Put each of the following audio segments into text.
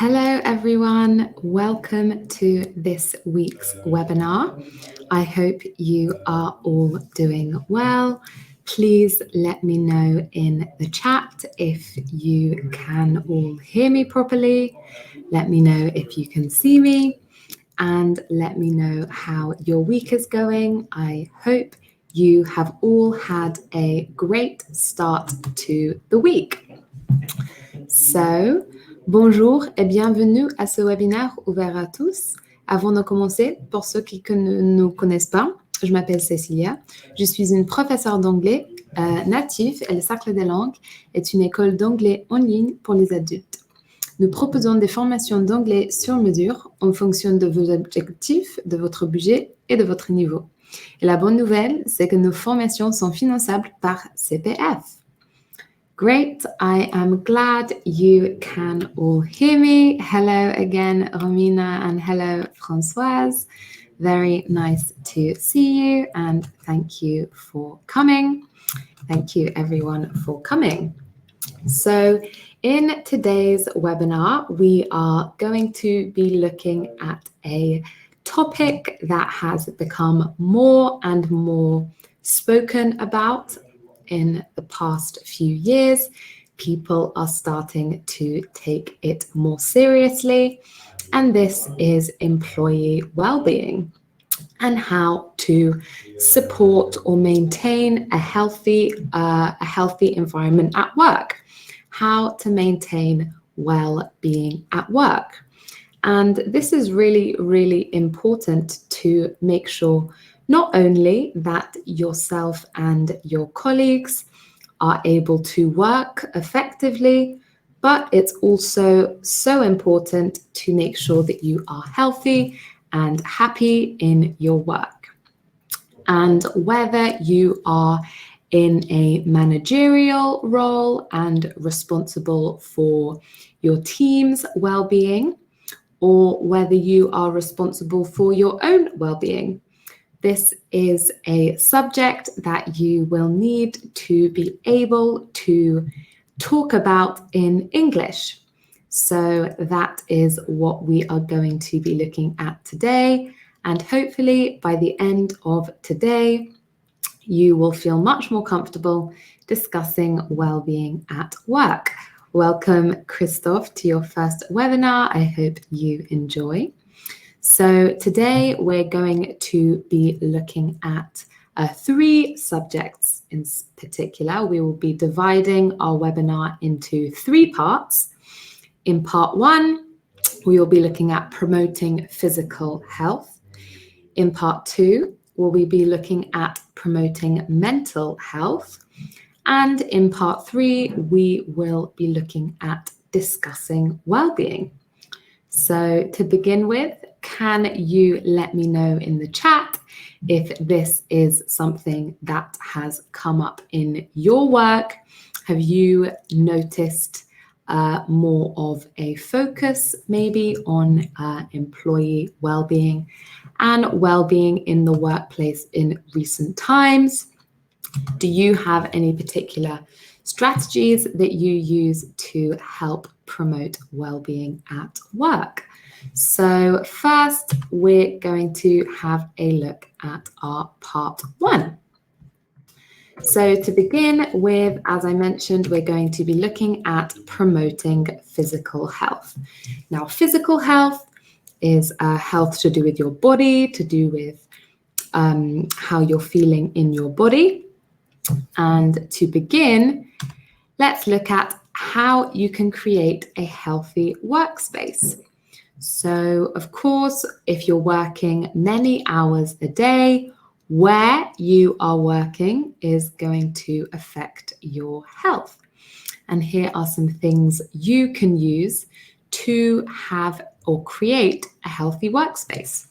Hello everyone, welcome to this week's webinar. I hope you are all doing well. Please let me know in the chat if you can all hear me properly. Let me know if you can see me and let me know how your week is going. I hope you have all had a great start to the week. So, bonjour et bienvenue à ce webinaire ouvert à tous. Avant de commencer, pour ceux qui ne nous connaissent pas, je m'appelle Cecilia. Je suis une professeure d'anglais native et le Cercle des langues est une école d'anglais en ligne pour les adultes. Nous proposons des formations d'anglais sur mesure en fonction de vos objectifs, de votre budget et de votre niveau. Et la bonne nouvelle, c'est que nos formations sont finançables par CPF. Great, I am glad you can all hear me. Hello again, Romina, and hello, Françoise. Very nice to see you, and thank you for coming. Thank you, everyone, for coming. So, in today's webinar, we are going to be looking at a topic that has become more and more spoken about in the past few years. People are starting to take it more seriously, and this is employee well-being and how to support or maintain a healthy environment at work, how to maintain well-being at work. And this is really, really important to make sure not only that yourself and your colleagues are able to work effectively, but it's also so important to make sure that you are healthy and happy in your work. And whether you are in a managerial role and responsible for your team's well-being, or whether you are responsible for your own well-being, this is a subject that you will need to be able to talk about in English. So that is what we are going to be looking at today. And hopefully by the end of today, you will feel much more comfortable discussing well-being at work. Welcome, Christophe, to your first webinar. I hope you enjoy. So today we're going to be looking at 3 subjects in particular. We will be dividing our webinar into 3 parts. In part 1, we will be looking at promoting physical health. In part 2, we'll be looking at promoting mental health. And in part 3, we will be looking at discussing well-being. So to begin with, can you let me know in the chat if this is something that has come up in your work? Have you noticed more of a focus maybe on employee well-being and well-being in the workplace in recent times? Do you have any particular strategies that you use to help promote well-being at work? So first, we're going to have a look at our part 1. So to begin with, as I mentioned, we're going to be looking at promoting physical health. Now, physical health is health to do with your body, to do with how you're feeling in your body. And to begin, let's look at how you can create a healthy workspace. So, of course, if you're working many hours a day, where you are working is going to affect your health. And here are some things you can use to have or create a healthy workspace.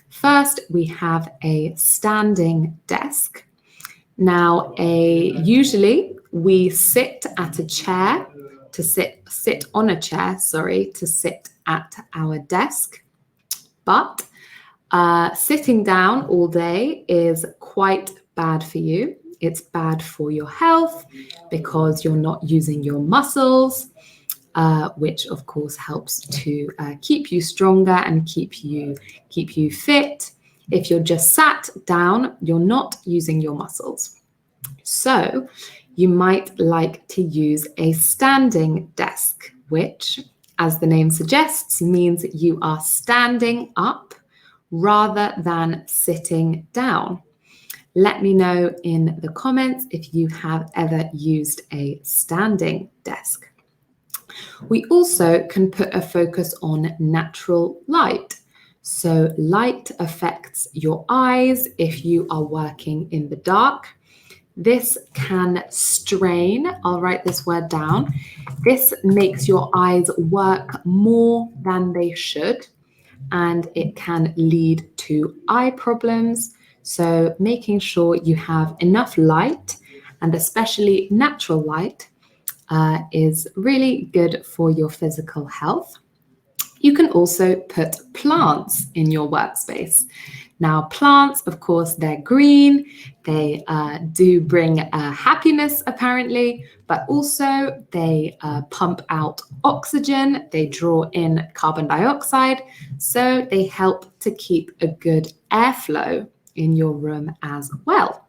First, we have a standing desk. Now, usually we sit at a chair to sit on a chair, to sit at our desk. But sitting down all day is quite bad for you. It's bad for your health because you're not using your muscles. which of course helps to keep you stronger and keep you fit. If you're just sat down, you're not using your muscles. So you might like to use a standing desk, which, as the name suggests, means you are standing up rather than sitting down. Let me know in the comments if you have ever used a standing desk. We also can put a focus on natural light. So light affects your eyes if you are working in the dark. This can strain, I'll write this word down. This makes your eyes work more than they should, and it can lead to eye problems. So making sure you have enough light, and especially natural light, is really good for your physical health. You can also put plants in your workspace. Now, plants, of course, they're green. They do bring happiness, apparently, but also they pump out oxygen. They draw in carbon dioxide. So they help to keep a good airflow in your room as well.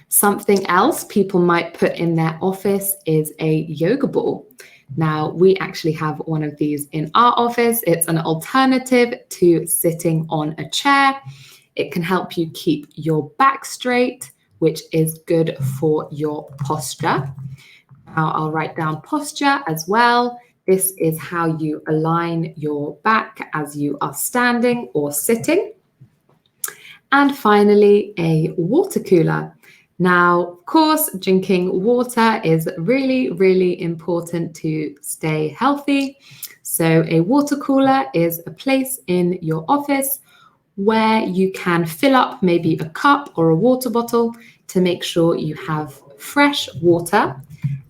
Something else people might put in their office is a yoga ball. Now, we actually have one of these in our office. It's an alternative to sitting on a chair. It can help you keep your back straight, which is good for your posture. Now, I'll write down posture as well. This is how you align your back as you are standing or sitting. And finally, a water cooler. Now, of course, drinking water is really, really important to stay healthy. So a water cooler is a place in your office where you can fill up maybe a cup or a water bottle to make sure you have fresh water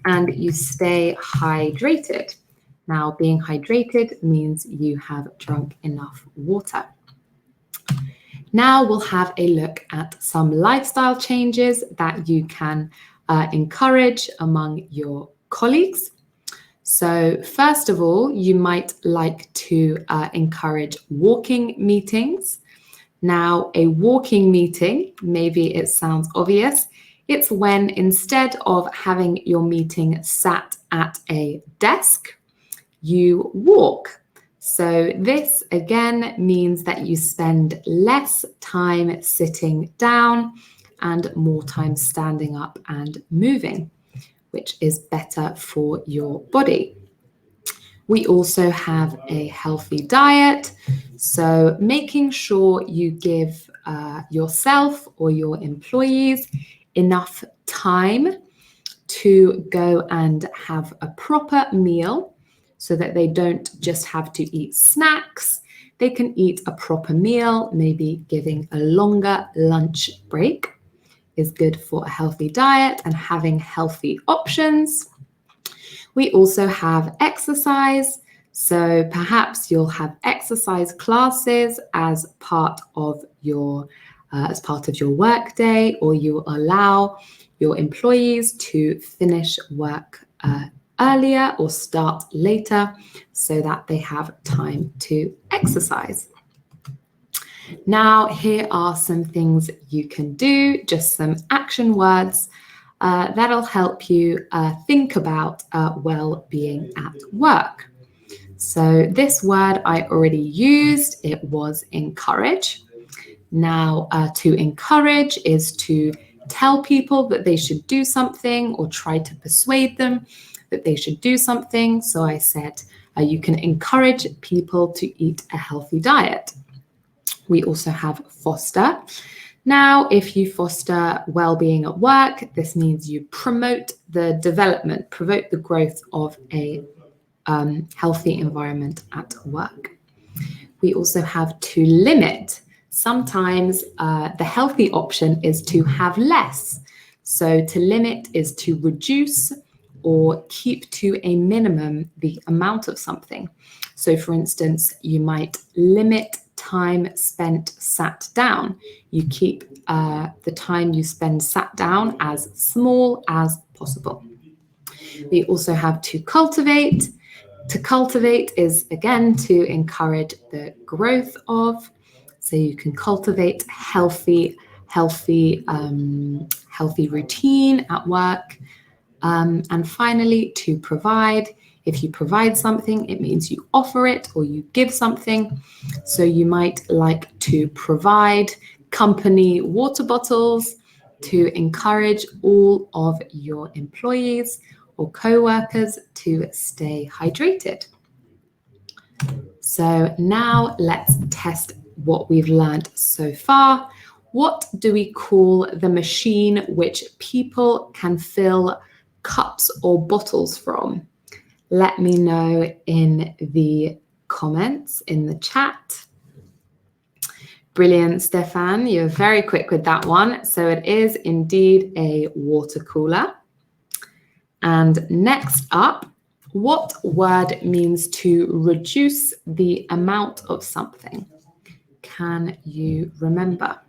and you stay hydrated. Now, being hydrated means you have drunk enough water. Now we'll have a look at some lifestyle changes that you can encourage among your colleagues. So first of all, you might like to encourage walking meetings. Now, a walking meeting, maybe it sounds obvious, it's when instead of having your meeting sat at a desk, you walk. So this again means that you spend less time sitting down and more time standing up and moving, which is better for your body. We also have a healthy diet. So making sure you give yourself or your employees enough time to go and have a proper meal, so that they don't just have to eat snacks. They can eat a proper meal, maybe giving a longer lunch break is good for a healthy diet and having healthy options. We also have exercise. So perhaps you'll have exercise classes as part of your work day, or you allow your employees to finish work earlier or start later so that they have time to exercise. Now, here are some things you can do, just some action words that'll help you think about well-being at work. So this word I already used, it was encourage. Now, to encourage is to tell people that they should do something or try to persuade them that they should do something. So I said you can encourage people to eat a healthy diet. We also have foster. Now, if you foster well-being at work, this means you promote the development, promote the growth of a healthy environment at work. We also have to limit. Sometimes the healthy option is to have less. So to limit is to reduce or keep to a minimum the amount of something. So for instance, you might limit time spent sat down. You keep the time you spend sat down as small as possible. We also have to cultivate. To cultivate is, again, to encourage the growth of. So you can cultivate healthy routine at work. And finally, to provide. If you provide something, it means you offer it or you give something. So you might like to provide company water bottles to encourage all of your employees or co-workers to stay hydrated. So now let's test what we've learned so far. What do we call the machine which people can fill cups or bottles from? Let me know in the comments, in the chat. Brilliant, Stefan. You're very quick with that one. So it is indeed a water cooler. And next up, what word means to reduce the amount of something? Can you remember?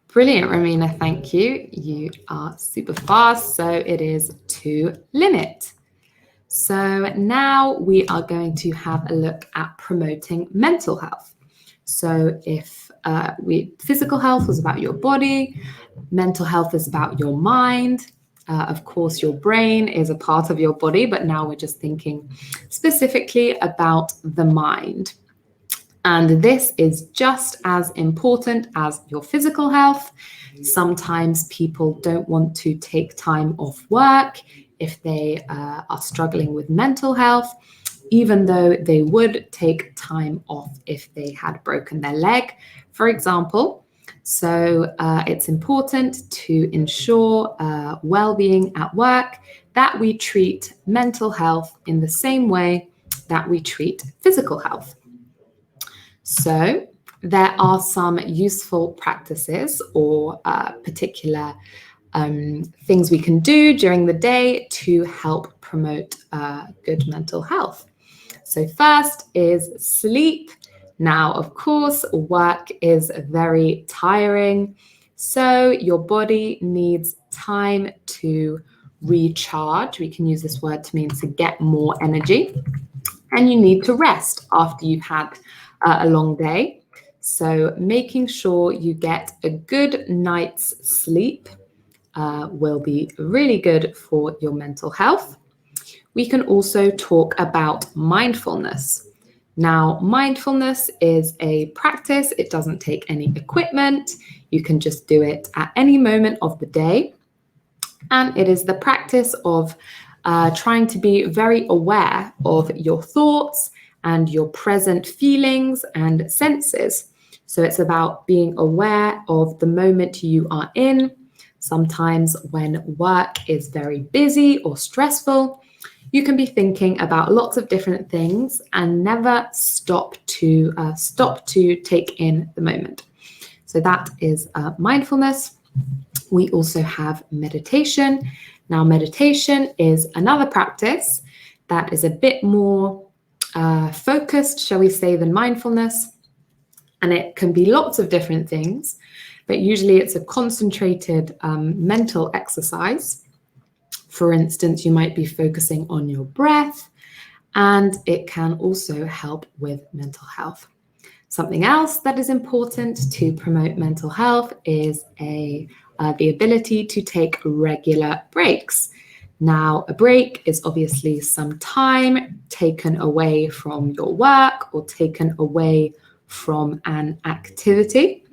Brilliant, Romina, thank you. You are super fast. So it is to limit. So now we are going to have a look at promoting mental health. So if physical health was about your body, mental health is about your mind. Of course, your brain is a part of your body, but now we're just thinking specifically about the mind. And this is just as important as your physical health. Sometimes people don't want to take time off work if they are struggling with mental health, even though they would take time off if they had broken their leg, for example. So it's important to ensure well-being at work, that we treat mental health in the same way that we treat physical health. So there are some useful practices or particular things we can do during the day to help promote good mental health. So first is sleep. Now, of course, work is very tiring. So your body needs time to recharge. We can use this word to mean to get more energy. And you need to rest after you've had a long day. So making sure you get a good night's sleep will be really good for your mental health. We can also talk about mindfulness. Now, mindfulness is a practice. It doesn't take any equipment. You can just do it at any moment of the day. And it is the practice of trying to be very aware of your thoughts and your present feelings and senses. So it's about being aware of the moment you are in. Sometimes when work is very busy or stressful, you can be thinking about lots of different things and never stop to take in the moment. So that is mindfulness. We also have meditation. Now, meditation is another practice that is a bit more focused, shall we say, than mindfulness. And it can be lots of different things, but usually it's a concentrated mental exercise. For instance, you might be focusing on your breath, and it can also help with mental health. Something else that is important to promote mental health is the ability to take regular breaks. Now, a break is obviously some time taken away from your work or taken away from an activity.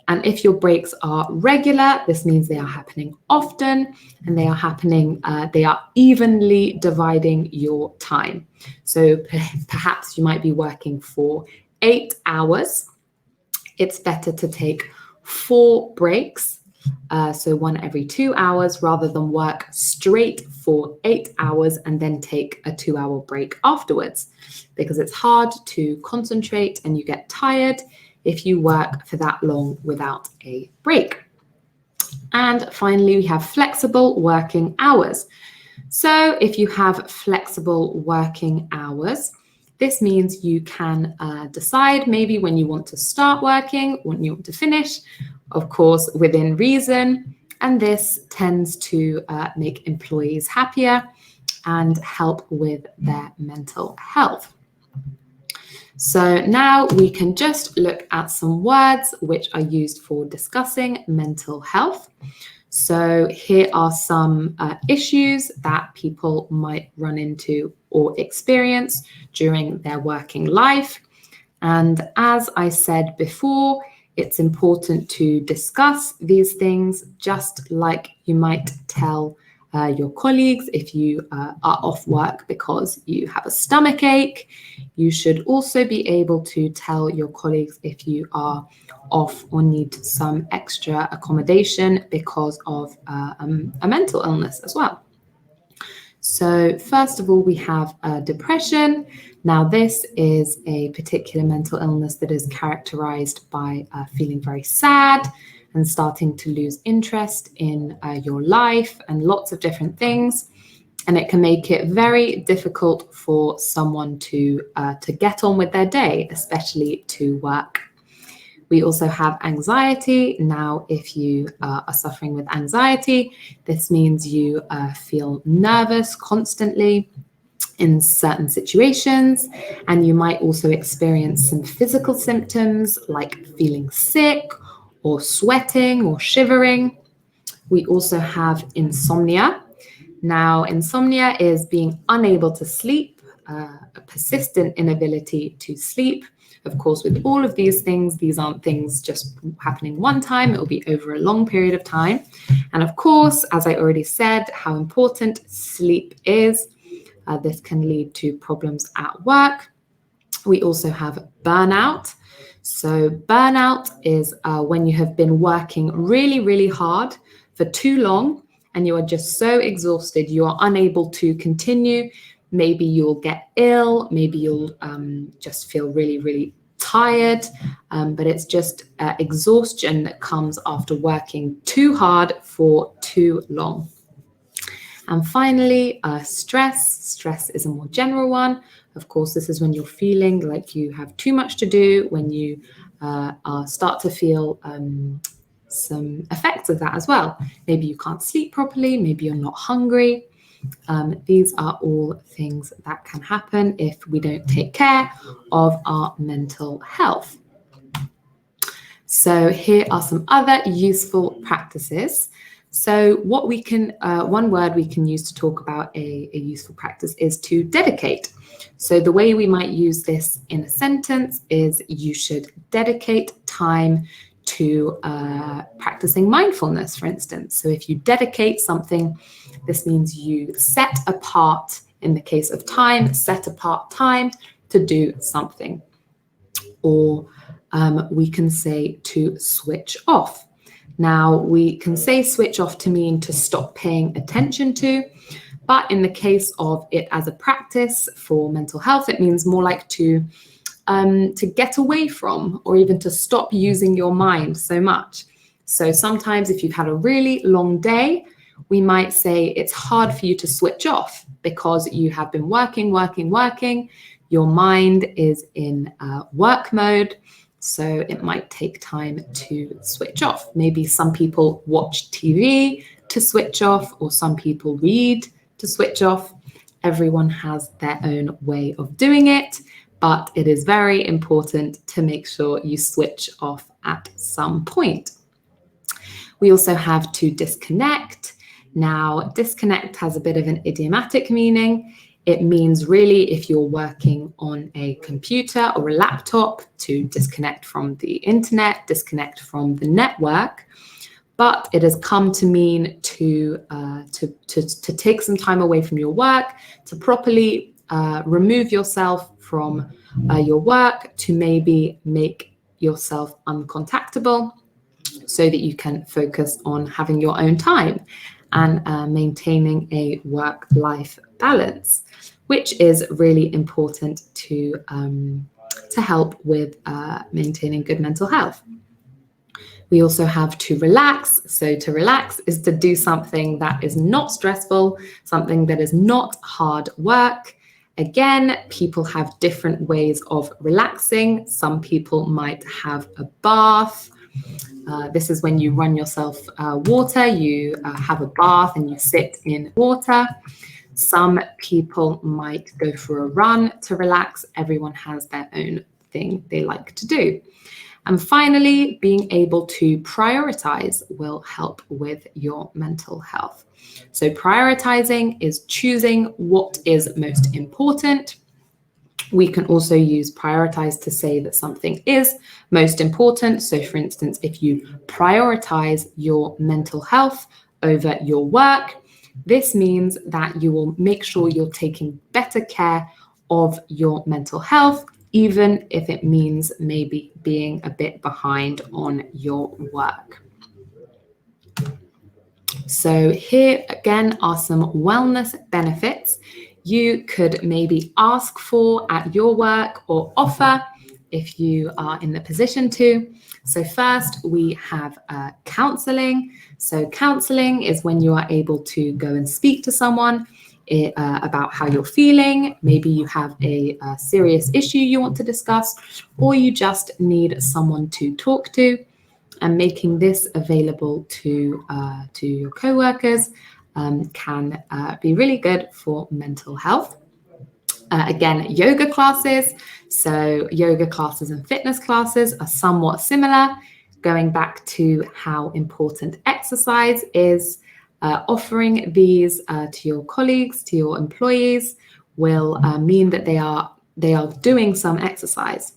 And if your breaks are regular, this means they are happening often and they are evenly dividing your time. So perhaps you might be working for 8 hours. It's better to take 4 breaks, so one every 2 hours, rather than work straight for 8 hours and then take a 2-hour break afterwards, because it's hard to concentrate and you get tired if you work for that long without a break. And finally, we have flexible working hours. So if you have flexible working hours, this means you can decide maybe when you want to start working, when you want to finish, of course, within reason. And this tends to make employees happier and help with their mental health. So now we can just look at some words which are used for discussing mental health. So here are some issues that people might run into or experience during their working life. And as I said before, it's important to discuss these things, just like you might tell your colleagues if you are off work because you have a stomach ache. You should also be able to tell your colleagues if you are off or need some extra accommodation because of a mental illness as well. So first of all, we have depression. Now, this is a particular mental illness that is characterized by feeling very sad and starting to lose interest in your life and lots of different things. And it can make it very difficult for someone to get on with their day, especially to work. We also have anxiety. Now, if you are suffering with anxiety, this means you feel nervous constantly in certain situations, and you might also experience some physical symptoms like feeling sick or sweating or shivering. We also have insomnia. Now, insomnia is being unable to sleep, a persistent inability to sleep. Of course, with all of these things, these aren't things just happening one time. It will be over a long period of time. And of course, as I already said, how important sleep is. This can lead to problems at work. We also have burnout. So burnout is when you have been working really, really hard for too long and you are just so exhausted, you are unable to continue. Maybe you'll get ill, maybe you'll just feel really, really tired, but it's just exhaustion that comes after working too hard for too long. And finally, stress. Stress is a more general one. Of course, this is when you're feeling like you have too much to do, when you start to feel some effects of that as well. Maybe you can't sleep properly, maybe you're not hungry. These are all things that can happen if we don't take care of our mental health. So here are some other useful practices. So what we can, one word we can use to talk about a useful practice is to dedicate. So the way we might use this in a sentence is you should dedicate time to practicing mindfulness, for instance. So if you dedicate something, this means you set apart, in the case of time, set apart time to do something. Or we can say to switch off. Now, we can say switch off to mean to stop paying attention to, but in the case of it as a practice for mental health, it means more like to get away from, or even to stop using your mind so much. So sometimes if you've had a really long day, we might say it's hard for you to switch off because you have been working. Your mind is in work mode. So it might take time to switch off. Maybe some people watch TV to switch off, or some people read to switch off. Everyone has their own way of doing it, but it is very important to make sure you switch off at some point. We also have to disconnect. Now, disconnect has a bit of an idiomatic meaning. It means really if you're working on a computer or a laptop to disconnect from the internet, disconnect from the network, but it has come to mean to take some time away from your work, to properly remove yourself from your work, to maybe make yourself uncontactable so that you can focus on having your own time and maintaining a work-life balance, which is really important to help with maintaining good mental health. We also have to relax. So to relax is to do something that is not stressful, something that is not hard work. Again, people have different ways of relaxing. Some people might have a bath. This is when you run yourself water, you have a bath and you sit in water. Some people might go for a run to relax. Everyone has their own thing they like to do. And finally, being able to prioritize will help with your mental health. So prioritizing is choosing what is most important. We can also use prioritize to say that something is most important. So for instance, if you prioritize your mental health over your work, this means that you will make sure you're taking better care of your mental health, even if it means maybe being a bit behind on your work. So here again are some wellness benefits you could maybe ask for at your work or offer if you are in the position to. So first we have counselling. So counselling is when you are able to go and speak to someone about how you're feeling. Maybe you have a serious issue you want to discuss, or you just need someone to talk to. And making this available to your co-workers can be really good for mental health. Again, yoga classes. So yoga classes and fitness classes are somewhat similar. Going back to how important exercise is, offering these to your colleagues, to your employees, will mean that they are doing some exercise.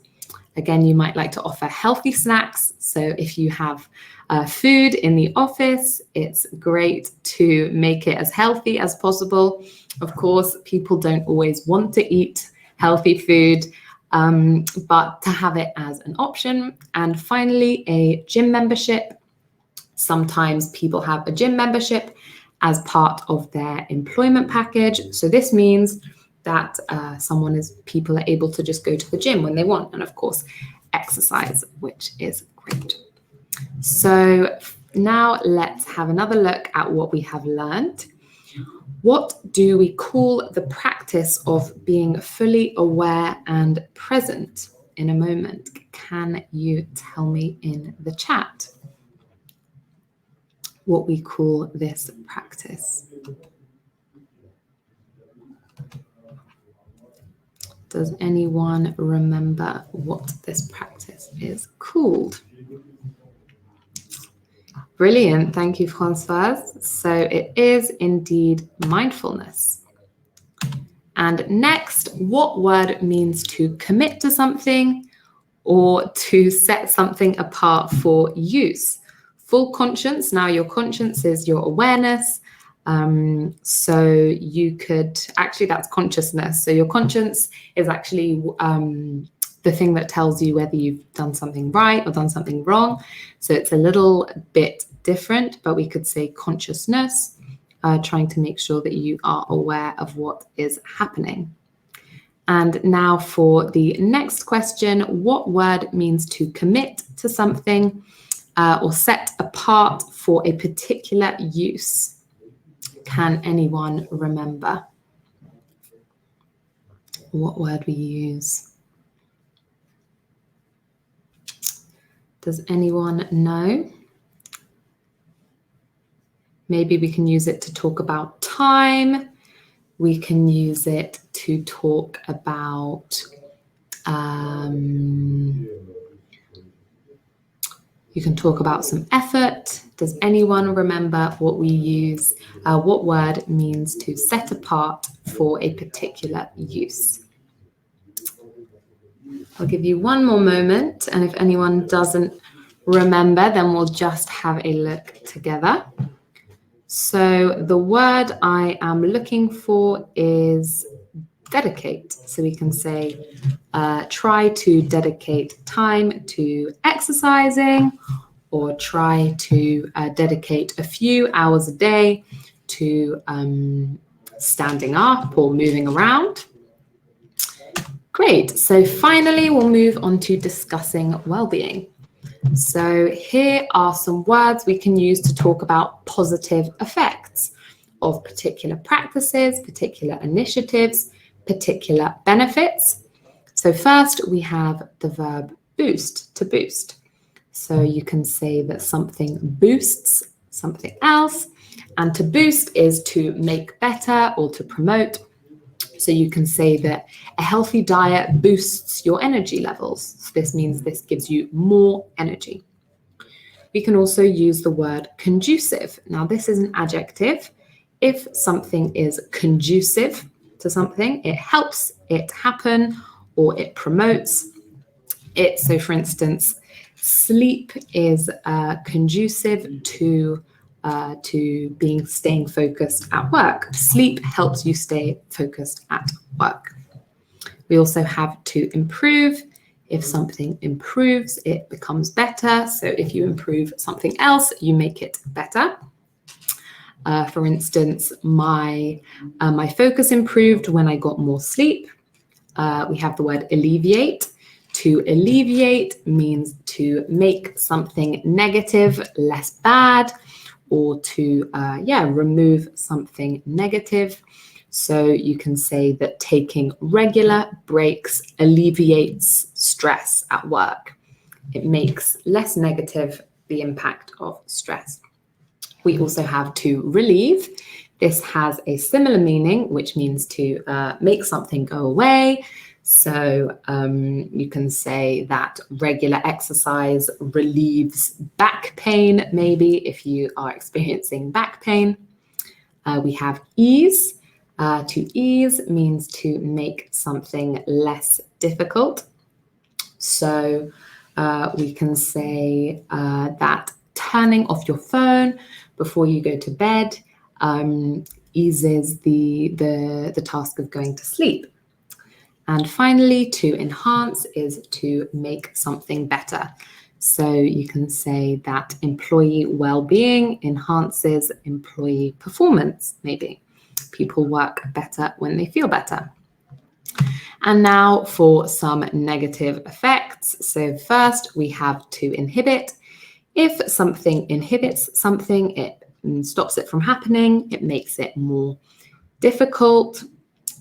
Again, you might like to offer healthy snacks. So if you have food in the office, it's great to make it as healthy as possible. Of course, people don't always want to eat healthy food, but to have it as an option. And finally, a gym membership. Sometimes people have a gym membership as part of their employment package. So this means that people are able to just go to the gym when they want, and of course exercise, which is great. So now let's have another look at what we have learned. What do we call the practice of being fully aware and present in a moment? Can you tell me in the chat what we call this practice? Does anyone remember what this practice is called? Brilliant. Thank you, Françoise. So it is indeed mindfulness. And next, what word means to commit to something or to set something apart for use? Full conscience. Now your conscience is your awareness. So you could actually, that's consciousness. So your conscience is actually the thing that tells you whether you've done something right or done something wrong. So it's a little bit different, but we could say consciousness, trying to make sure that you are aware of what is happening. And now for the next question, what word means to commit to something or set apart for a particular use? Can anyone remember what word we use? Does anyone know? Maybe we can use it to talk about time. We can use it to talk about you can talk about some effort. Does anyone remember what we use, what word means to set apart for a particular use? I'll give you one more moment, and if anyone doesn't remember, then we'll just have a look together. So the word I am looking for is dedicate. So we can say, try to dedicate time to exercising, or try to dedicate a few hours a day to standing up or moving around. Great. So finally, we'll move on to discussing well-being. So here are some words we can use to talk about positive effects of particular practices, particular initiatives, particular benefits. So first we have the verb boost, to boost. So you can say that something boosts something else. And to boost is to make better or to promote. So you can say that a healthy diet boosts your energy levels. So this means this gives you more energy. We can also use the word conducive. Now, this is an adjective. If something is conducive to something, it helps it happen or it promotes it. So, for instance, sleep is conducive to staying focused at work. Sleep helps you stay focused at work. We also have to improve. If something improves, it becomes better. So if you improve something else, you make it better. For instance, my focus improved when I got more sleep. We have the word alleviate. To alleviate means to make something negative less bad, or to remove something negative. So you can say that taking regular breaks alleviates stress at work. It makes less negative the impact of stress. We also have to relieve. This has a similar meaning, which means to make something go away. So you can say that regular exercise relieves back pain, maybe if you are experiencing back pain. We have ease. To ease means to make something less difficult. So we can say that turning off your phone before you go to bed eases the task of going to sleep. And finally, to enhance is to make something better. So you can say that employee well-being enhances employee performance, maybe. People work better when they feel better. And now for some negative effects. So first, we have to inhibit. If something inhibits something, it stops it from happening. It makes it more difficult.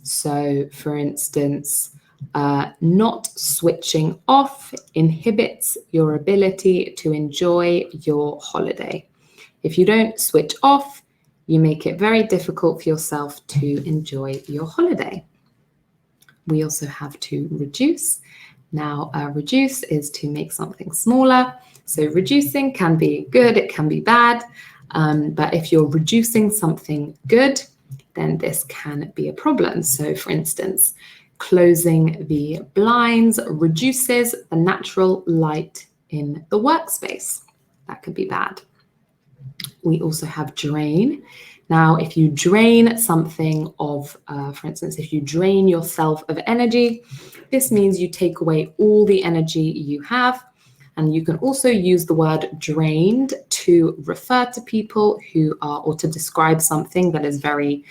So, for instance, not switching off inhibits your ability to enjoy your holiday. If you don't switch off, you make it very difficult for yourself to enjoy your holiday. We also have to reduce. Now, reduce is to make something smaller. So reducing can be good, it can be bad. But if you're reducing something good, then this can be a problem. So for instance, closing the blinds reduces the natural light in the workspace. That could be bad. We also have drain. Now, if you drain something of, for instance, if you drain yourself of energy, this means you take away all the energy you have. And you can also use the word drained to refer to people who are, or to describe something that is very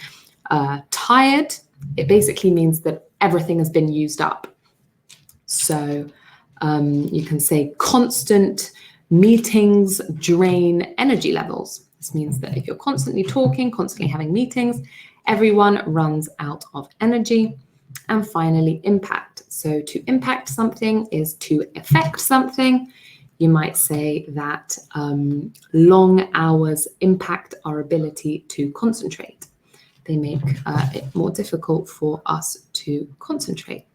tired. It basically means that everything has been used up. So you can say constant meetings drain energy levels. This means that if you're constantly talking, constantly having meetings, everyone runs out of energy. And finally, impact. So to impact something is to affect something. You might say that long hours impact our ability to concentrate. They make it more difficult for us to concentrate.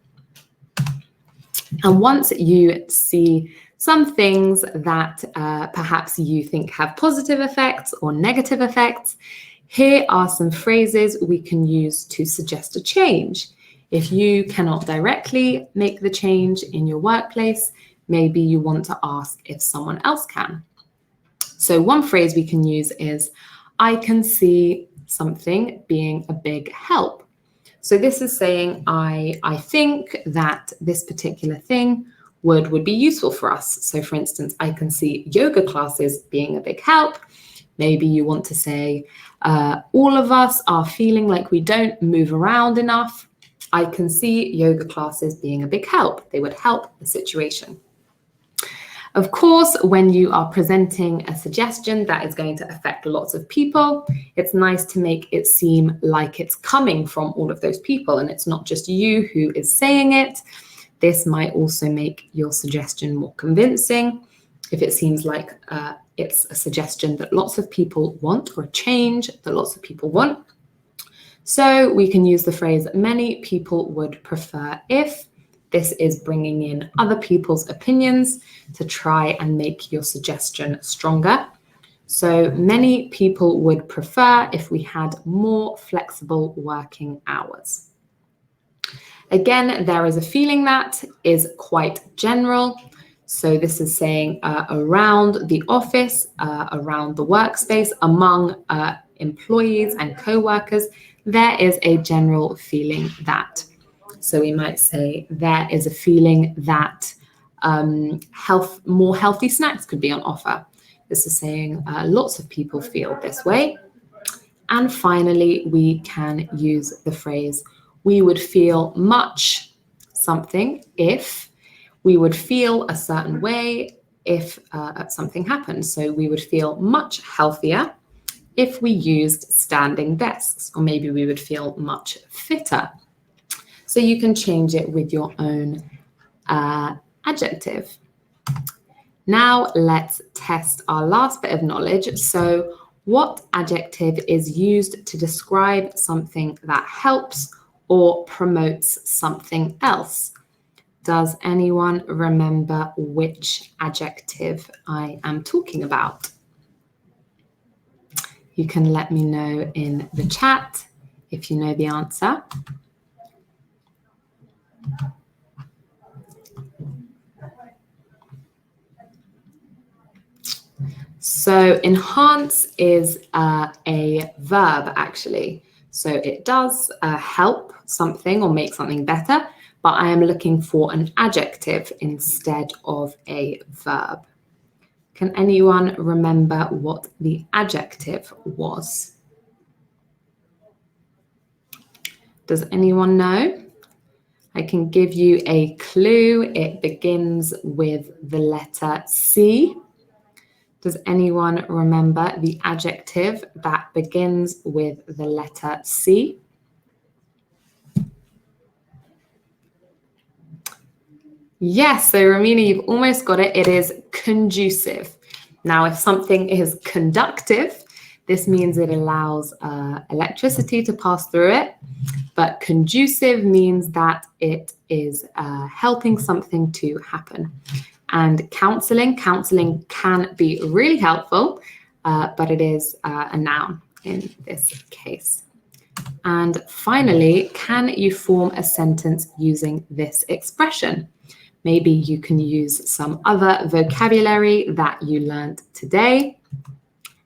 And once you see some things that perhaps you think have positive effects or negative effects, here are some phrases we can use to suggest a change. If you cannot directly make the change in your workplace, maybe you want to ask if someone else can. So one phrase we can use is, I can see something being a big help. So this is saying, I think that this particular thing would be useful for us. So for instance, I can see yoga classes being a big help. Maybe you want to say, all of us are feeling like we don't move around enough. I can see yoga classes being a big help. They would help the situation. Of course, when you are presenting a suggestion that is going to affect lots of people, it's nice to make it seem like it's coming from all of those people and it's not just you who is saying it. This might also make your suggestion more convincing. if it seems like it's a suggestion that lots of people want, or a change that lots of people want. So we can use the phrase many people would prefer if. This is bringing in other people's opinions to try and make your suggestion stronger. So many people would prefer if we had more flexible working hours. Again, there is a feeling that is quite general. So this is saying around the office, around the workspace, among employees and co-workers, there is a general feeling that. So we might say there is a feeling that more healthy snacks could be on offer. This is saying lots of people feel this way. And finally, we can use the phrase, we would feel much something if. We would feel a certain way if something happened. So we would feel much healthier if we used standing desks, or maybe we would feel much fitter. So you can change it with your own adjective. Now let's test our last bit of knowledge. So what adjective is used to describe something that helps or promotes something else? Does anyone remember which adjective I am talking about? You can let me know in the chat if you know the answer. So enhance is a verb, actually. So it does help something or make something better, but I am looking for an adjective instead of a verb. Can anyone remember what the adjective was? Does anyone know? I can give you a clue. It begins with the letter C. Does anyone remember the adjective that begins with the letter C? Yes, so Romina, you've almost got it. It is conducive. Now, if something is conductive, this means it allows electricity to pass through it. But conducive means that it is helping something to happen. And counseling can be really helpful, but it is a noun in this case. And finally, can you form a sentence using this expression? Maybe you can use some other vocabulary that you learned today.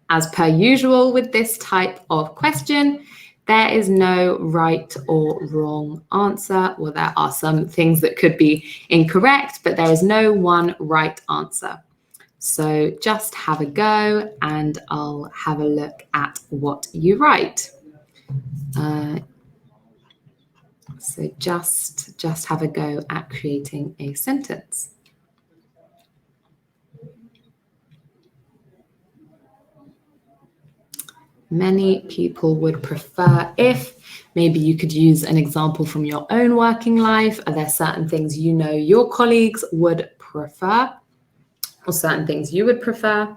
As per usual with this type of question, there is no right or wrong answer. Well, there are some things that could be incorrect, but there is no one right answer. So just have a go and I'll have a look at what you write. So just have a go at creating a sentence. Many people would prefer if. Maybe you could use an example from your own working life. Are there certain things you know your colleagues would prefer, or certain things you would prefer?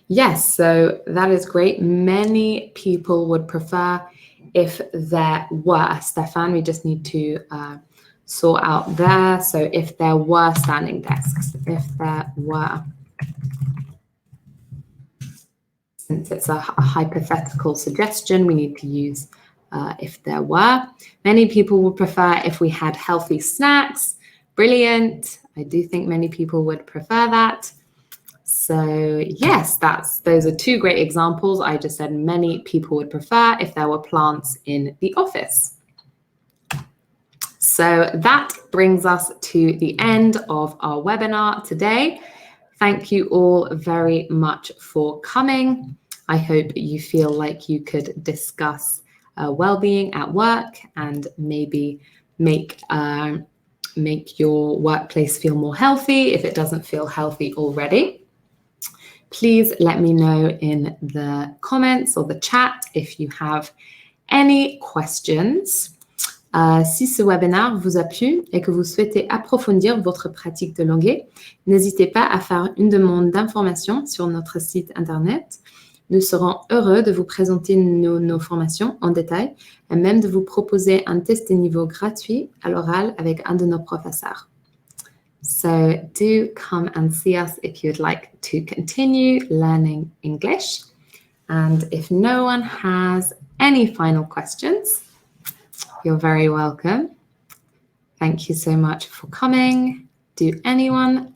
Yes, so that is great. Many people would prefer if there were. Stefan, we just need to sort out there. So if there were standing desks, if there were. Since it's a hypothetical suggestion, we need to use if there were. Many people would prefer if we had healthy snacks. Brilliant. I do think many people would prefer that. So yes, those are two great examples. I just said many people would prefer if there were plants in the office. So that brings us to the end of our webinar today. Thank you all very much for coming. I hope you feel like you could discuss well-being at work and maybe make your workplace feel more healthy if it doesn't feel healthy already. Please let me know in the comments or the chat if you have any questions. Si ce webinaire vous a plu et que vous souhaitez approfondir votre pratique de l'anglais, n'hésitez pas à faire une demande d'information sur notre site internet. Nous serons heureux de vous présenter nos formations en détail et même de vous proposer un test de niveau gratuit à l'oral avec un de nos professeurs. So do come and see us if you'd like to continue learning English. And if no one has any final questions, you're very welcome. Thank you so much for coming. Does anyone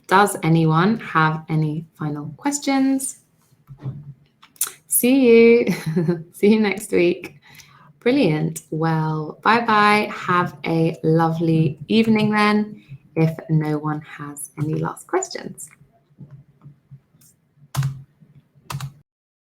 have any final questions? See you. See you next week. Brilliant. Well, bye-bye. Have a lovely evening then, if no one has any last questions.